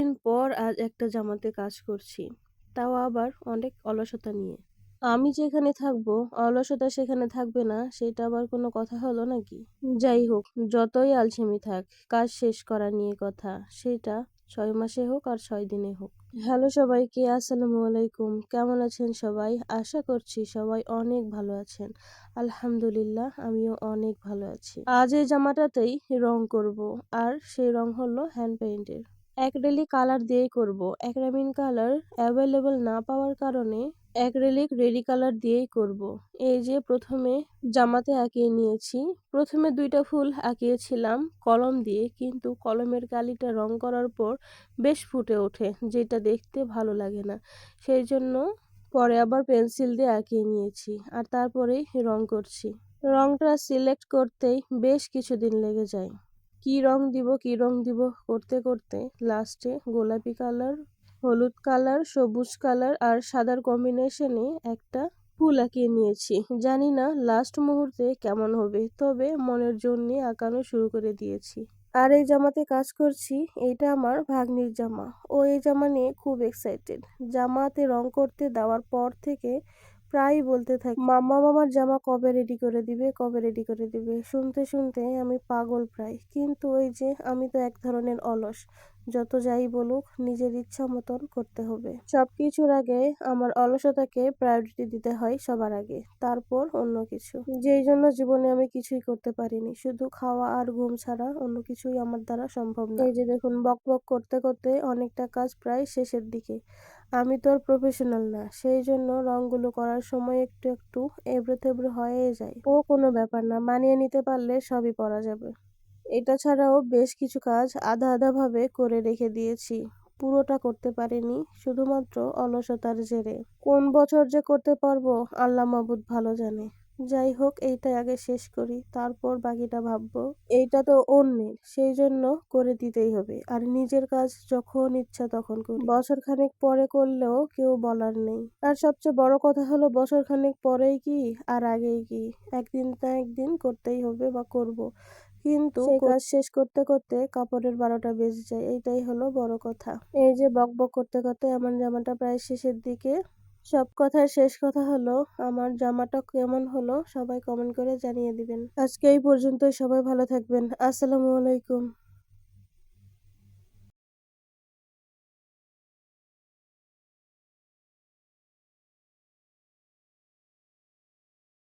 অনেকদিন পর আজ একটা জামাতে কাজ করছি, তাও আবার অনেক অলসতা নিয়ে। আমি যেখানে থাকবো অলসতা সেখানে থাকবে না, সেটা আবার কোনো কথা হলো নাকি? যাই হোক, যতই আলসেমি থাক, কাজ শেষ করা নিয়ে কথা, সেটা 6 মাসে হোক আর 6 দিনে হোক। হ্যালো সবাইকে, আসসালামু আলাইকুম। কেমন আছেন সবাই? আশা করছি সবাই অনেক ভালো আছেন। আলহামদুলিল্লাহ, আমিও অনেক ভালো আছি। আজ এই জামাটাতেই রং করব, আর সেই রং হলো হ্যান্ড পেইন্টের। অ্যাক্রিলিক কালার দিয়েই করব। অ্যাক্রিলিক কালার অ্যাভেলেবল না পাওয়ার কারণে অ্যাক্রিলিক রেডি কালার দিয়েই করব। এই যে প্রথমে জামাতে আঁকিয়ে নিয়েছি। প্রথমে 2টা ফুল আঁকিয়েছিলাম কলম দিয়ে, কিন্তু কলমের কালিটা রং করার পর বেশ ফুটে ওঠে, যেটা দেখতে ভালো লাগে না। সেই জন্য পরে আবার পেন্সিল দিয়ে আঁকিয়ে নিয়েছি, আর তারপরেই রং করছি। রংটা সিলেক্ট করতেই বেশ কিছুদিন লেগে যায়। কি রং দিব করতে করতে লাস্টে গোলাপি কালার, হলুদ কালার, সবুজ কালার আর সাদার কম্বিনেশনে একটা ফুল আঁকিয়ে নিয়েছি। জানি না লাস্ট মুহূর্তে কেমন হবে, তবে মনের জোর নিয়ে আঁকানো শুরু করে দিয়েছি। আর এই জামাতে কাজ করছি, এইটা আমার ভাগ্নির জামা। ও এই জামা নিয়ে খুব এক্সাইটেড। জামাতে রং করতে দেওয়ার পর থেকে প্রায়ই বলতে থাকে, মাম্মা আমার জামা কবে রেডি করে দিবে, কবে রেডি করে দিবে। শুনতে শুনতে আমি পাগল প্রায়। কিন্তু ওই যে আমি তো এক ধরনের অলস, যত যাই বলুক নিজের ইচ্ছা মতন করতে হবে। সবকিছুর আগে আমার অলসতাকে প্রায়োরিটি দিতে হয় সবার আগে, তারপর অন্য কিছু। যেই জন্য জীবনে আমি কিছুই করতে পারিনি, শুধু খাওয়া আর ঘুম ছাড়া অন্য কিছুই আমার দ্বারা সম্ভব না। এই যে দেখুন, বক বক করতে করতে অনেকটা কাজ প্রায় শেষের দিকে। আমি তো আর প্রফেশনাল না, সেই জন্য রংগুলো করার সময় একটু একটু এবড়ো থেবড়ো হয়ে যায়। ও কোনো ব্যাপার না, মানিয়ে নিতে পারলে সবই পরা যাবে। এটা ছাড়াও বেশ কিছু কাজ আধা আধা ভাবে করে রেখে দিয়েছি, পুরোটা করতে পারিনি শুধুমাত্র অলসতার জেরে। কোন বছর যে করতে পারবো আল্লাহ মাবুদ ভালো জানে। যাই হোক, এইটাই আগে শেষ করি, তারপর বাকিটা ভাববো। এইটা তো অন্যের, সেই জন্য করে দিতেই হবে। আর নিজের কাজ যখন ইচ্ছা তখন করি, বছর খানেক পরে করলেও কেউ বলার নেই। আর সবচেয়ে বড় কথা হলো, বছর খানেক পরেই কি আর আগেই কি, একদিন না একদিন করতেই হবে বা করব। কিন্তু সেই কাজ শেষ করতে করতে কাপড়ের 12টা বেজে যায়, এইটাই হলো বড় কথা। এই যে বক বক করতে করতে আমার জামাটা প্রায় শেষের দিকে। সব কথার শেষ কথা হলো, আমার জামাটা কেমন হলো সবাই কমেন্ট করে জানিয়ে দিবেন। আজকে এই পর্যন্তই, সবাই ভালো থাকবেন। আসসালামু আলাইকুম।